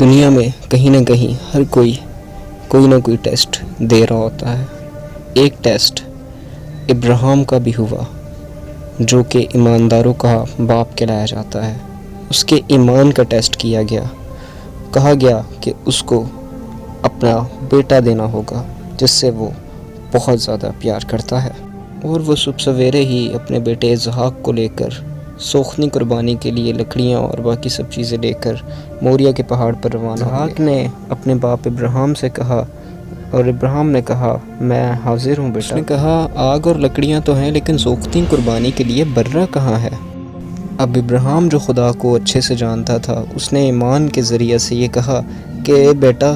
دنیا میں کہیں نہ کہیں ہر کوئی نہ کوئی ٹیسٹ دے رہا ہوتا ہے۔ ایک ٹیسٹ ابراہیم کا بھی ہوا، جو کہ ایمانداروں کا باپ کہلایا جاتا ہے۔ اس کے ایمان کا ٹیسٹ کیا گیا، کہا گیا کہ اس کو اپنا بیٹا دینا ہوگا جس سے وہ بہت زیادہ پیار کرتا ہے، اور وہ صبح سویرے ہی اپنے بیٹے اسحاق کو لے کر سوخنی قربانی کے لیے لکڑیاں اور باقی سب چیزیں لے کر موریا کے پہاڑ پر روانہ ہوئے۔ اسحاق نے اپنے باپ ابراہیم سے کہا، اور ابراہیم نے کہا میں حاضر ہوں بیٹا۔ اس نے کہا آگ اور لکڑیاں تو ہیں، لیکن سوختی قربانی کے لیے برہ کہاں ہے؟ اب ابراہیم جو خدا کو اچھے سے جانتا تھا، اس نے ایمان کے ذریعے سے یہ کہا کہ بیٹا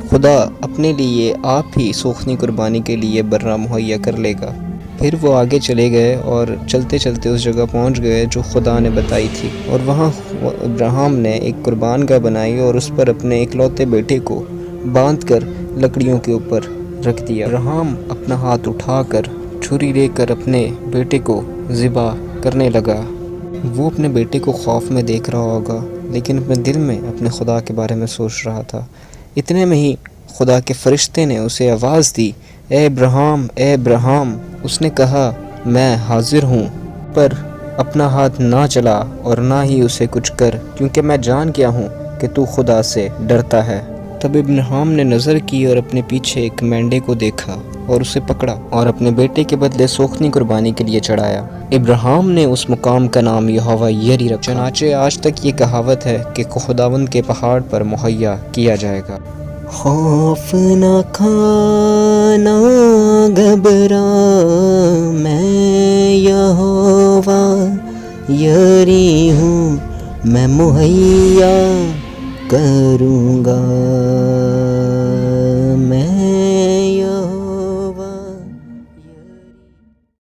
خدا اپنے لیے آپ ہی سوختی قربانی کے لیے برہ مہیا کر لے گا۔ پھر وہ آگے چلے گئے اور چلتے چلتے اس جگہ پہنچ گئے جو خدا نے بتائی تھی، اور وہاں ابراہیم نے ایک قربان گاہ بنائی اور اس پر اپنے اکلوتے بیٹے کو باندھ کر لکڑیوں کے اوپر رکھ دیا۔ ابراہیم اپنا ہاتھ اٹھا کر چھری لے کر اپنے بیٹے کو ذبح کرنے لگا۔ وہ اپنے بیٹے کو خوف میں دیکھ رہا ہوگا، لیکن اپنے دل میں اپنے خدا کے بارے میں سوچ رہا تھا۔ اتنے میں ہی خدا کے فرشتے نے اسے آواز دی، اے ابراہیم، اے ابراہیم۔ اس نے کہا میں حاضر ہوں، پر اپنا ہاتھ نہ چلا اور نہ ہی اسے کچھ کر، کیونکہ میں جان گیا ہوں کہ تو خدا سے ڈرتا ہے۔ تب ابراہیم نے نظر کی اور اپنے پیچھے ایک مینڈے کو دیکھا اور اسے پکڑا اور اپنے بیٹے کے بدلے سوختی قربانی کے لیے چڑھایا۔ ابراہیم نے اس مقام کا نام یہوہ یری رکھا۔ چنانچہ آج تک یہ کہاوت ہے کہ خداوند کے پہاڑ پر مہیا کیا جائے گا۔ خوف نہ کھانا گھبرا، میں یہوہ یری ہوں، میں مہیا کروں گا۔